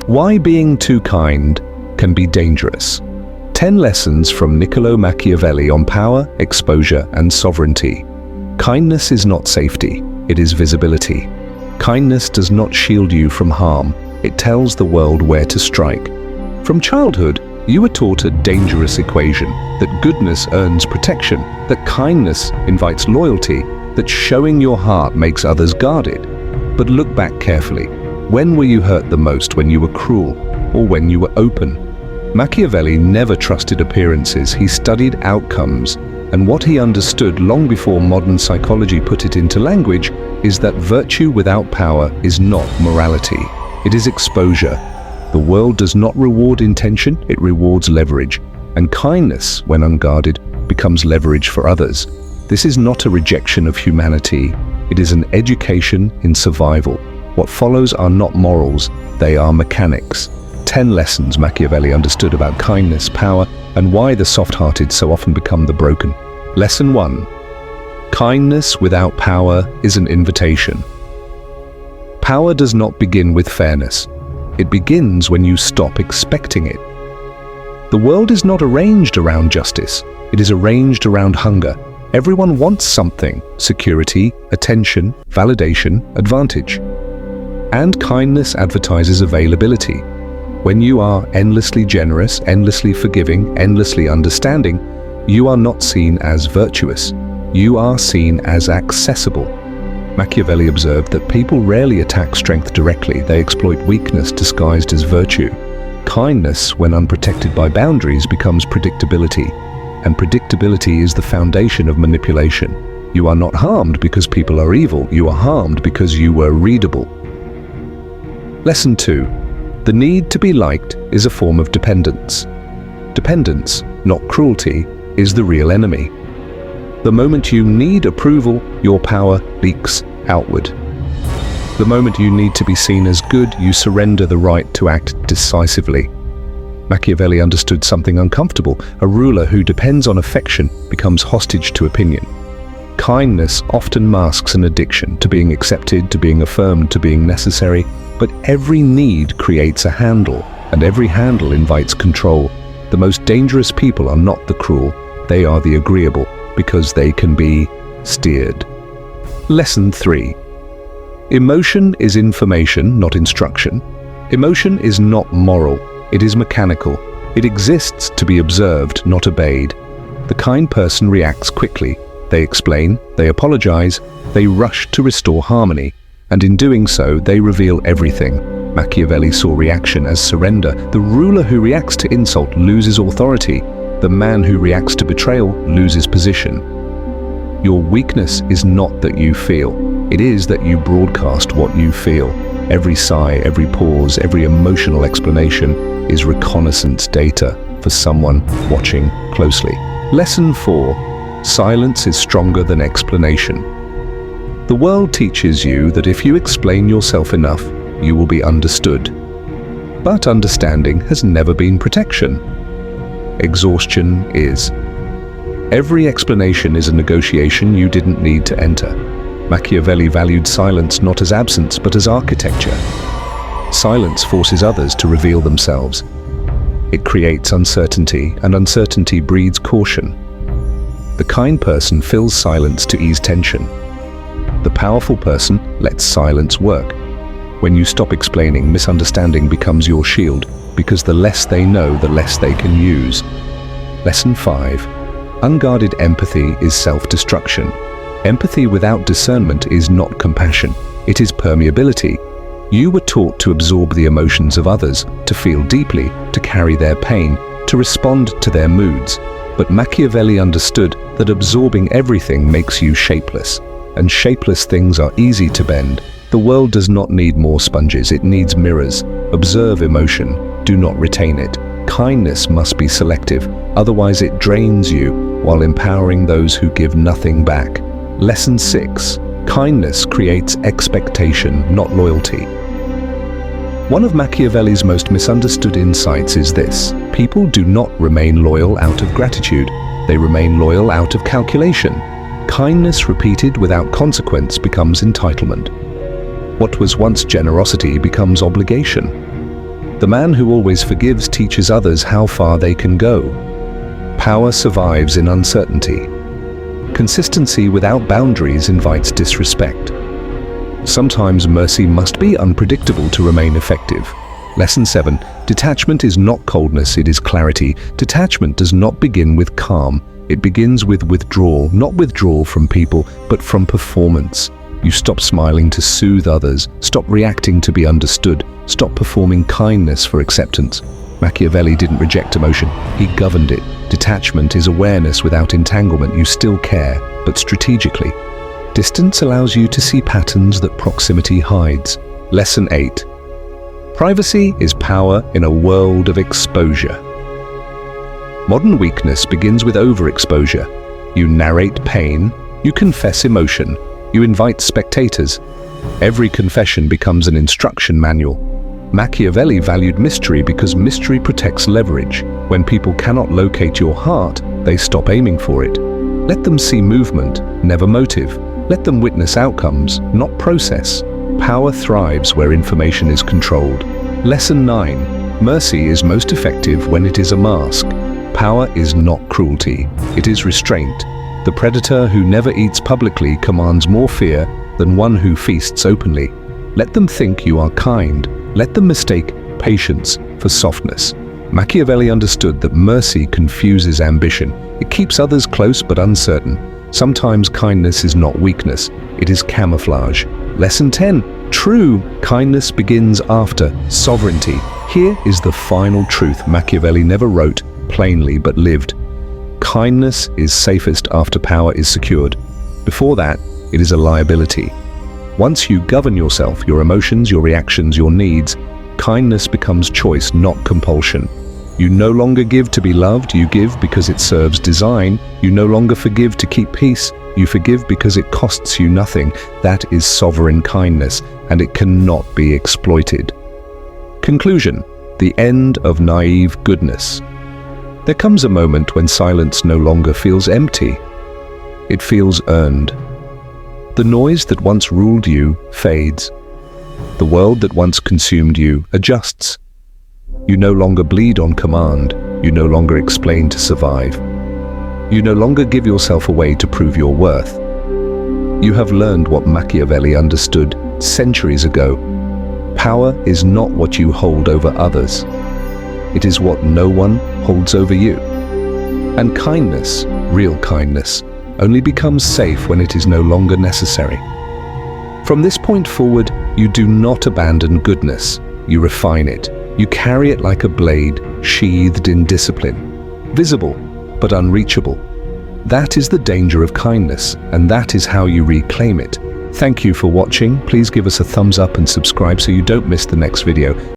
Why being too kind can be dangerous. 10 lessons from Niccolò Machiavelli on power, exposure, and sovereignty. Kindness is not safety, it is visibility. Kindness does not shield you from harm, it tells the world where to strike. From childhood, you were taught a dangerous equation, that goodness earns protection, that kindness invites loyalty, that showing your heart makes others guarded. But look back carefully. When were you hurt the most? When you were cruel, or when you were open? Machiavelli never trusted appearances, he studied outcomes, and what he understood long before modern psychology put it into language is that virtue without power is not morality, it is exposure. The world does not reward intention, it rewards leverage, and kindness, when unguarded, becomes leverage for others. This is not a rejection of humanity, it is an education in survival. What follows are not morals, they are mechanics. 10 lessons Machiavelli understood about kindness, power, and why the soft-hearted so often become the broken. Lesson 1. Kindness without power is an invitation. Power does not begin with fairness. It begins when you stop expecting it. The world is not arranged around justice. It is arranged around hunger. Everyone wants something: security, attention, validation, advantage. And kindness advertises availability. When you are endlessly generous, endlessly forgiving, endlessly understanding, you are not seen as virtuous. You are seen as accessible. Machiavelli observed that people rarely attack strength directly, they exploit weakness disguised as virtue. Kindness, when unprotected by boundaries, becomes predictability, and predictability is the foundation of manipulation. You are not harmed because people are evil, you are harmed because you were readable. Lesson 2. The need to be liked is a form of dependence. Dependence, not cruelty, is the real enemy. The moment you need approval, your power leaks outward. The moment you need to be seen as good, you surrender the right to act decisively. Machiavelli understood something uncomfortable. A ruler who depends on affection becomes hostage to opinion. Kindness often masks an addiction to being accepted, to being affirmed, to being necessary, but every need creates a handle, and every handle invites control. The most dangerous people are not the cruel, they are the agreeable, because they can be steered. Lesson 3. Emotion is information, not instruction. Emotion is not moral, it is mechanical. It exists to be observed, not obeyed. The kind person reacts quickly. They explain, they apologize, they rush to restore harmony, and in doing so, they reveal everything. Machiavelli saw reaction as surrender. The ruler who reacts to insult loses authority. The man who reacts to betrayal loses position. Your weakness is not that you feel. It is that you broadcast what you feel. Every sigh, every pause, every emotional explanation is reconnaissance data for someone watching closely. Lesson 4. Silence is stronger than explanation. The world teaches you that if you explain yourself enough, you will be understood. But understanding has never been protection. Exhaustion is. Every explanation is a negotiation you didn't need to enter. Machiavelli valued silence not as absence but as architecture. Silence forces others to reveal themselves. It creates uncertainty, and uncertainty breeds caution. The kind person fills silence to ease tension. The powerful person lets silence work. When you stop explaining, misunderstanding becomes your shield, because the less they know, the less they can use. Lesson 5. Unguarded empathy is self-destruction. Empathy without discernment is not compassion, it is permeability. You were taught to absorb the emotions of others, to feel deeply, to carry their pain, to respond to their moods. But Machiavelli understood that absorbing everything makes you shapeless, and shapeless things are easy to bend. The world does not need more sponges, it needs mirrors. Observe emotion, do not retain it. Kindness must be selective, otherwise it drains you while empowering those who give nothing back. Lesson 6. Kindness creates expectation, not loyalty. One of Machiavelli's most misunderstood insights is this: people do not remain loyal out of gratitude, they remain loyal out of calculation. Kindness repeated without consequence becomes entitlement. What was once generosity becomes obligation. The man who always forgives teaches others how far they can go. Power survives in uncertainty. Consistency without boundaries invites disrespect. Sometimes mercy must be unpredictable to remain effective. Lesson 7. Detachment is not coldness, it is clarity. Detachment does not begin with calm. It begins with withdrawal, not withdrawal from people, but from performance. You stop smiling to soothe others, stop reacting to be understood, stop performing kindness for acceptance. Machiavelli didn't reject emotion, he governed it. Detachment is awareness without entanglement. You still care, but strategically. Distance allows you to see patterns that proximity hides. Lesson 8. Privacy is power in a world of exposure. Modern weakness begins with overexposure. You narrate pain, you confess emotion, you invite spectators. Every confession becomes an instruction manual. Machiavelli valued mystery because mystery protects leverage. When people cannot locate your heart, they stop aiming for it. Let them see movement, never motive. Let them witness outcomes, not process. Power thrives where information is controlled. Lesson 9. Mercy is most effective when it is a mask. Power is not cruelty, it is restraint. The predator who never eats publicly commands more fear than one who feasts openly. Let them think you are kind. Let them mistake patience for softness. Machiavelli understood that mercy confuses ambition. It keeps others close but uncertain. Sometimes kindness is not weakness, it is camouflage. Lesson 10. True kindness begins after sovereignty. Here is the final truth Machiavelli never wrote plainly but lived. Kindness is safest after power is secured. Before that, it is a liability. Once you govern yourself, your emotions, your reactions, your needs, kindness becomes choice, not compulsion. You no longer give to be loved, you give because it serves design. You no longer forgive to keep peace, you forgive because it costs you nothing. That is sovereign kindness, and it cannot be exploited. Conclusion: the end of naive goodness. There comes a moment when silence no longer feels empty. It feels earned. The noise that once ruled you fades. The world that once consumed you adjusts. You no longer bleed on command. You no longer explain to survive. You no longer give yourself away to prove your worth. You have learned what Machiavelli understood centuries ago. Power is not what you hold over others. It is what no one holds over you. And kindness, real kindness, only becomes safe when it is no longer necessary. From this point forward, you do not abandon goodness. You refine it. You carry it like a blade, sheathed in discipline. Visible, but unreachable. That is the danger of kindness, and that is how you reclaim it. Thank you for watching. Please give us a thumbs up and subscribe so you don't miss the next video.